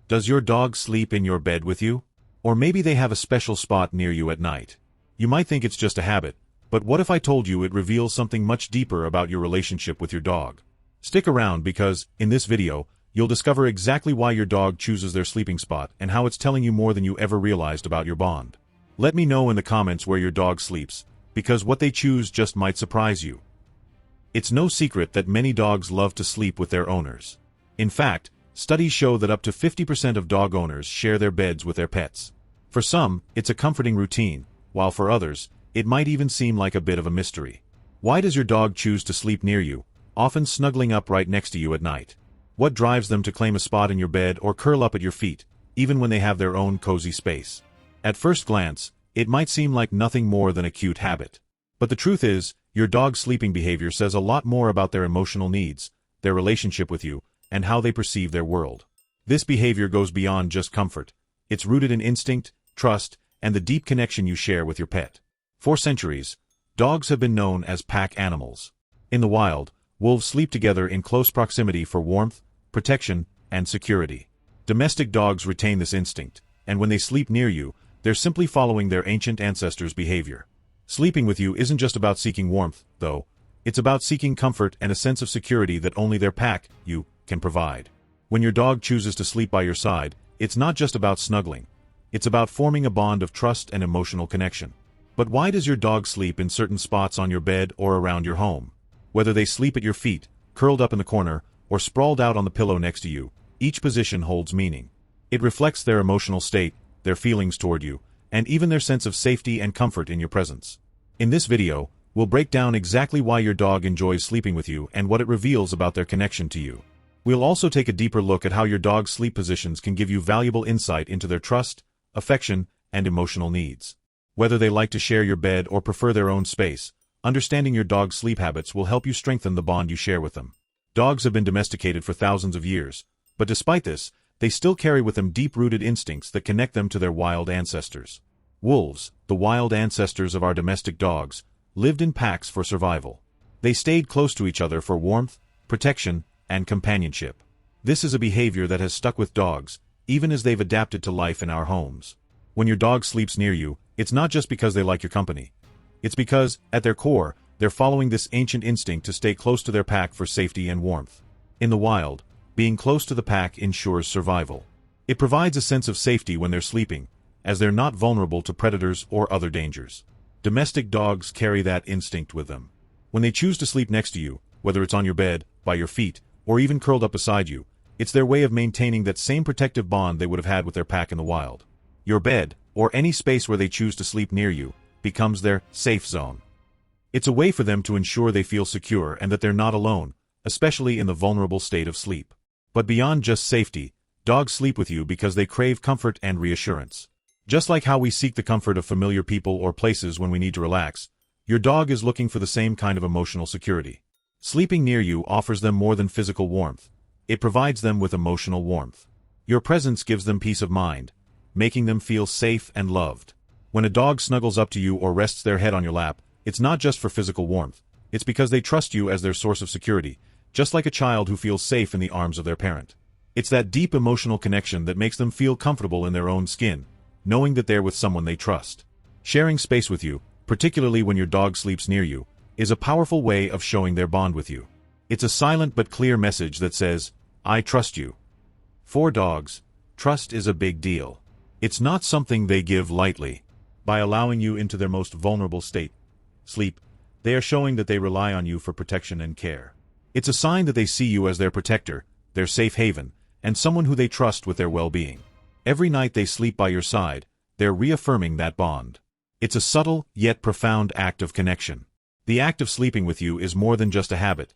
Does your dog sleep in your bed with you? Or maybe they have a special spot near you at night. You might think it's just a habit, but what if I told you it reveals something much deeper about your relationship with your dog? Stick around because, in this video, you'll discover exactly why your dog chooses their sleeping spot and how it's telling you more than you ever realized about your bond. Let me know in the comments where your dog sleeps, because what they choose just might surprise you. It's no secret that many dogs love to sleep with their owners. In fact, studies show that up to 50% of dog owners share their beds with their pets. For some, it's a comforting routine, while for others, it might even seem like a bit of a mystery. Why does your dog choose to sleep near you, often snuggling up right next to you at night? What drives them to claim a spot in your bed or curl up at your feet, even when they have their own cozy space? At first glance, it might seem like nothing more than a cute habit. But the truth is, your dog's sleeping behavior says a lot more about their emotional needs, their relationship with you, and how they perceive their world. This behavior goes beyond just comfort. It's rooted in instinct, trust, and the deep connection you share with your pet. For centuries, dogs have been known as pack animals. In the wild, wolves sleep together in close proximity for warmth, protection, and security. Domestic dogs retain this instinct, and when they sleep near you, they're simply following their ancient ancestors' behavior. Sleeping with you isn't just about seeking warmth, though. It's about seeking comfort and a sense of security that only their pack, you, can provide. When your dog chooses to sleep by your side, it's not just about snuggling. It's about forming a bond of trust and emotional connection. But why does your dog sleep in certain spots on your bed or around your home? Whether they sleep at your feet, curled up in the corner, or sprawled out on the pillow next to you, each position holds meaning. It reflects their emotional state, their feelings toward you, and even their sense of safety and comfort in your presence. In this video, we'll break down exactly why your dog enjoys sleeping with you and what it reveals about their connection to you. We'll also take a deeper look at how your dog's sleep positions can give you valuable insight into their trust, affection, and emotional needs. Whether they like to share your bed or prefer their own space, understanding your dog's sleep habits will help you strengthen the bond you share with them. Dogs have been domesticated for thousands of years, but despite this, they still carry with them deep-rooted instincts that connect them to their wild ancestors. Wolves, the wild ancestors of our domestic dogs, lived in packs for survival. They stayed close to each other for warmth, protection, and companionship. This is a behavior that has stuck with dogs, even as they've adapted to life in our homes. When your dog sleeps near you, it's not just because they like your company. It's because, at their core, they're following this ancient instinct to stay close to their pack for safety and warmth. In the wild, being close to the pack ensures survival. It provides a sense of safety when they're sleeping, as they're not vulnerable to predators or other dangers. Domestic dogs carry that instinct with them. When they choose to sleep next to you, whether it's on your bed, by your feet, or even curled up beside you, it's their way of maintaining that same protective bond they would have had with their pack in the wild. Your bed, or any space where they choose to sleep near you, becomes their safe zone. It's a way for them to ensure they feel secure and that they're not alone, especially in the vulnerable state of sleep. But beyond just safety, dogs sleep with you because they crave comfort and reassurance. Just like how we seek the comfort of familiar people or places when we need to relax, your dog is looking for the same kind of emotional security. Sleeping near you offers them more than physical warmth. It provides them with emotional warmth. Your presence gives them peace of mind, making them feel safe and loved. When a dog snuggles up to you or rests their head on your lap, it's not just for physical warmth. It's because they trust you as their source of security, just like a child who feels safe in the arms of their parent. It's that deep emotional connection that makes them feel comfortable in their own skin, knowing that they're with someone they trust. Sharing space with you, particularly when your dog sleeps near you, is a powerful way of showing their bond with you. It's a silent but clear message that says, "I trust you." For dogs, trust is a big deal. It's not something they give lightly. By allowing you into their most vulnerable state, sleep, they are showing that they rely on you for protection and care. It's a sign that they see you as their protector, their safe haven, and someone who they trust with their well-being. Every night they sleep by your side, they're reaffirming that bond. It's a subtle, yet profound act of connection. The act of sleeping with you is more than just a habit.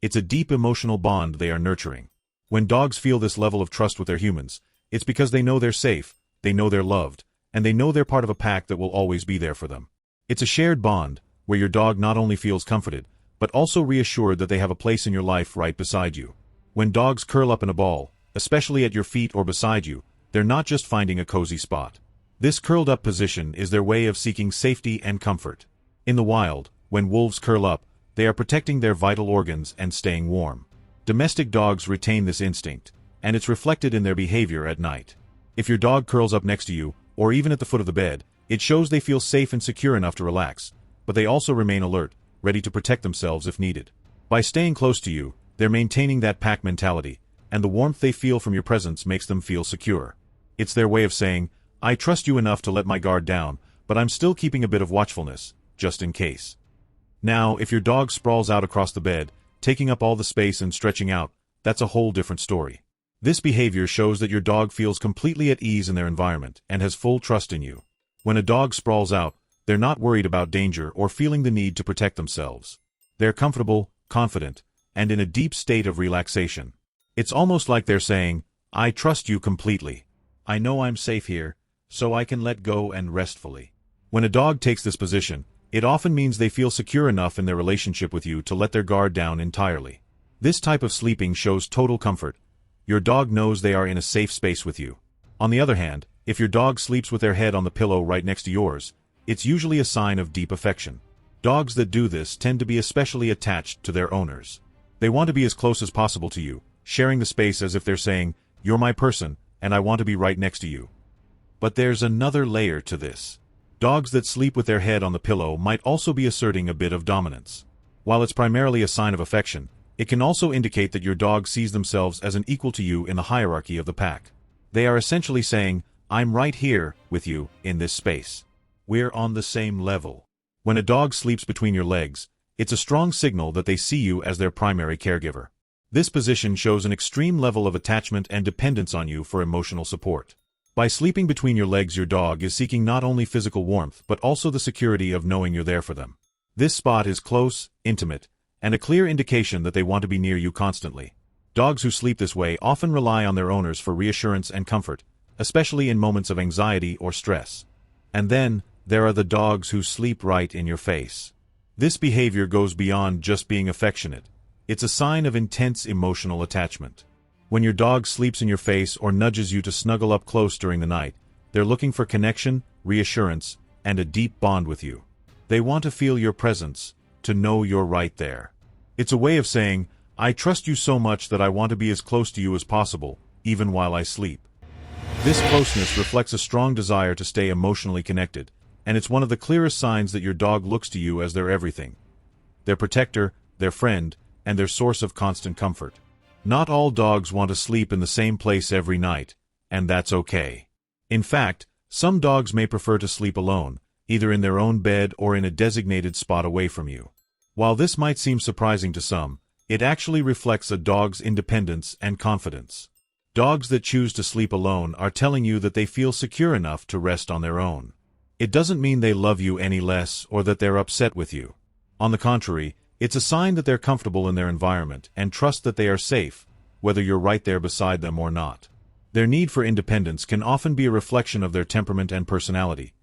It's a deep emotional bond they are nurturing. When dogs feel this level of trust with their humans, it's because they know they're safe, they know they're loved, and they know they're part of a pack that will always be there for them. It's a shared bond, where your dog not only feels comforted, but also reassured that they have a place in your life right beside you. When dogs curl up in a ball, especially at your feet or beside you, they're not just finding a cozy spot. This curled-up position is their way of seeking safety and comfort. In the wild, when wolves curl up, they are protecting their vital organs and staying warm. Domestic dogs retain this instinct, and it's reflected in their behavior at night. If your dog curls up next to you, or even at the foot of the bed, it shows they feel safe and secure enough to relax, but they also remain alert, ready to protect themselves if needed. By staying close to you, they're maintaining that pack mentality, and the warmth they feel from your presence makes them feel secure. It's their way of saying, I trust you enough to let my guard down, but I'm still keeping a bit of watchfulness, just in case. Now, if your dog sprawls out across the bed, taking up all the space and stretching out, that's a whole different story. This behavior shows that your dog feels completely at ease in their environment and has full trust in you. When a dog sprawls out, they're not worried about danger or feeling the need to protect themselves. They're comfortable, confident, and in a deep state of relaxation. It's almost like they're saying, I trust you completely. I know I'm safe here, so I can let go and rest fully. When a dog takes this position, it often means they feel secure enough in their relationship with you to let their guard down entirely. This type of sleeping shows total comfort. Your dog knows they are in a safe space with you. On the other hand, if your dog sleeps with their head on the pillow right next to yours, it's usually a sign of deep affection. Dogs that do this tend to be especially attached to their owners. They want to be as close as possible to you, sharing the space as if they're saying, you're my person, and I want to be right next to you. But there's another layer to this. Dogs that sleep with their head on the pillow might also be asserting a bit of dominance. While it's primarily a sign of affection, it can also indicate that your dog sees themselves as an equal to you in the hierarchy of the pack. They are essentially saying, I'm right here with you in this space. We're on the same level. When a dog sleeps between your legs, it's a strong signal that they see you as their primary caregiver. This position shows an extreme level of attachment and dependence on you for emotional support. By sleeping between your legs, your dog is seeking not only physical warmth but also the security of knowing you're there for them. This spot is close, intimate, and a clear indication that they want to be near you constantly. Dogs who sleep this way often rely on their owners for reassurance and comfort, especially in moments of anxiety or stress. And then, there are the dogs who sleep right in your face. This behavior goes beyond just being affectionate. It's a sign of intense emotional attachment. When your dog sleeps in your face or nudges you to snuggle up close during the night, they're looking for connection, reassurance, and a deep bond with you. They want to feel your presence, to know you're right there. It's a way of saying, I trust you so much that I want to be as close to you as possible, even while I sleep. This closeness reflects a strong desire to stay emotionally connected, and it's one of the clearest signs that your dog looks to you as their everything. Their protector, their friend, and their source of constant comfort. Not all dogs want to sleep in the same place every night, and that's okay. In fact, some dogs may prefer to sleep alone, either in their own bed or in a designated spot away from you. While this might seem surprising to some, it actually reflects a dog's independence and confidence. Dogs that choose to sleep alone are telling you that they feel secure enough to rest on their own. It doesn't mean they love you any less or that they're upset with you. On the contrary, it's a sign that they're comfortable in their environment and trust that they are safe, whether you're right there beside them or not. Their need for independence can often be a reflection of their temperament and personality.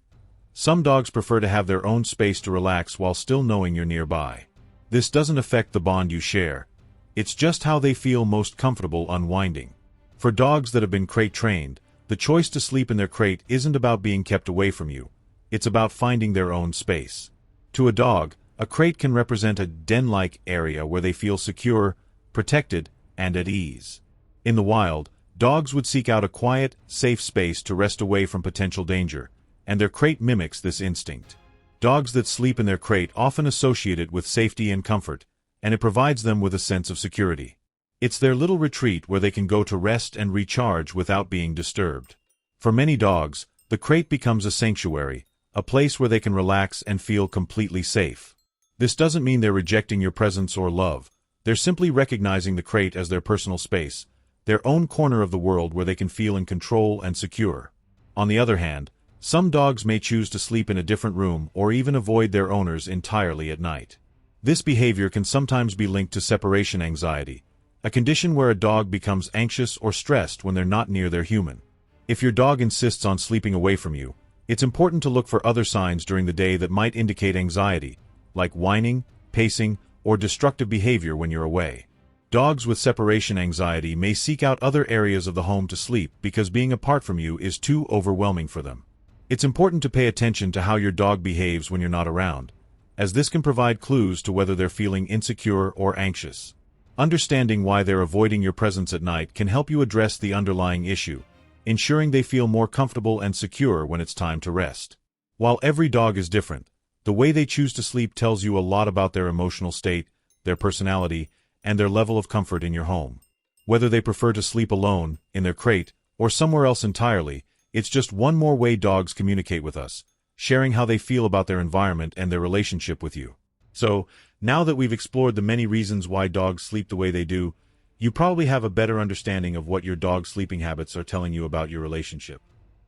Some dogs prefer to have their own space to relax while still knowing you're nearby. This doesn't affect the bond you share. It's just how they feel most comfortable unwinding. For dogs that have been crate trained, the choice to sleep in their crate isn't about being kept away from you. It's about finding their own space. To a dog, a crate can represent a den-like area where they feel secure, protected, and at ease. In the wild, dogs would seek out a quiet, safe space to rest away from potential danger, and their crate mimics this instinct. Dogs that sleep in their crate often associate it with safety and comfort, and it provides them with a sense of security. It's their little retreat where they can go to rest and recharge without being disturbed. For many dogs, the crate becomes a sanctuary, a place where they can relax and feel completely safe. This doesn't mean they're rejecting your presence or love. They're simply recognizing the crate as their personal space, their own corner of the world where they can feel in control and secure. On the other hand, some dogs may choose to sleep in a different room or even avoid their owners entirely at night. This behavior can sometimes be linked to separation anxiety, a condition where a dog becomes anxious or stressed when they're not near their human. If your dog insists on sleeping away from you, it's important to look for other signs during the day that might indicate anxiety, like whining, pacing, or destructive behavior when you're away. Dogs with separation anxiety may seek out other areas of the home to sleep because being apart from you is too overwhelming for them. It's important to pay attention to how your dog behaves when you're not around, as this can provide clues to whether they're feeling insecure or anxious. Understanding why they're avoiding your presence at night can help you address the underlying issue, ensuring they feel more comfortable and secure when it's time to rest. While every dog is different, the way they choose to sleep tells you a lot about their emotional state, their personality, and their level of comfort in your home. Whether they prefer to sleep alone, in their crate, or somewhere else entirely, it's just one more way dogs communicate with us, sharing how they feel about their environment and their relationship with you. So, now that we've explored the many reasons why dogs sleep the way they do, you probably have a better understanding of what your dog's sleeping habits are telling you about your relationship.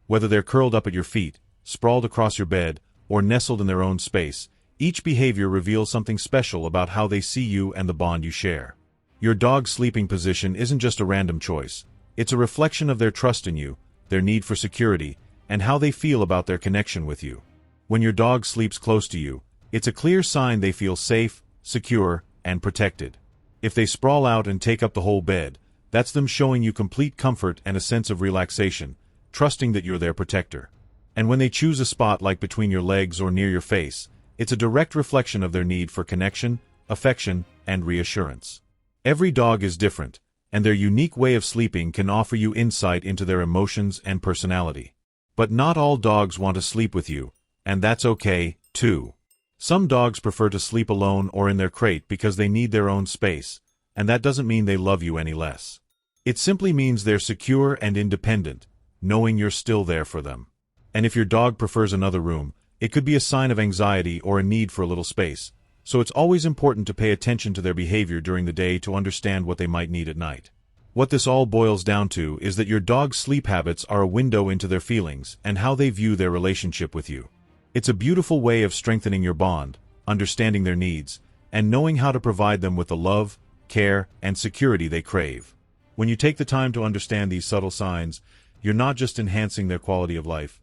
Whether they're curled up at your feet, sprawled across your bed, or nestled in their own space, each behavior reveals something special about how they see you and the bond you share. Your dog's sleeping position isn't just a random choice. It's a reflection of their trust in you, their need for security, and how they feel about their connection with you. When your dog sleeps close to you, it's a clear sign they feel safe, secure, and protected. If they sprawl out and take up the whole bed, that's them showing you complete comfort and a sense of relaxation, trusting that you're their protector. And when they choose a spot like between your legs or near your face, it's a direct reflection of their need for connection, affection, and reassurance. Every dog is different, and their unique way of sleeping can offer you insight into their emotions and personality. But not all dogs want to sleep with you, and that's okay, too. Some dogs prefer to sleep alone or in their crate because they need their own space, and that doesn't mean they love you any less. It simply means they're secure and independent, knowing you're still there for them. And if your dog prefers another room, it could be a sign of anxiety or a need for a little space, so it's always important to pay attention to their behavior during the day to understand what they might need at night. What this all boils down to is that your dog's sleep habits are a window into their feelings and how they view their relationship with you. It's a beautiful way of strengthening your bond, understanding their needs, and knowing how to provide them with the love, care, and security they crave. When you take the time to understand these subtle signs, you're not just enhancing their quality of life,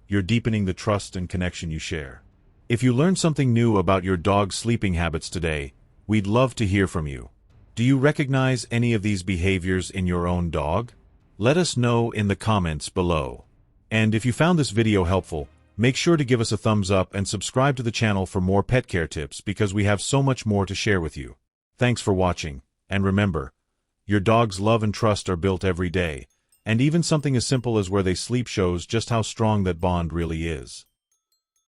you're deepening the trust and connection you share. If you learned something new about your dog's sleeping habits today, we'd love to hear from you. Do you recognize any of these behaviors in your own dog? Let us know in the comments below. And if you found this video helpful, make sure to give us a thumbs up and subscribe to the channel for more pet care tips because we have so much more to share with you. Thanks for watching, and remember, your dog's love and trust are built every day, and even something as simple as where they sleep shows just how strong that bond really is.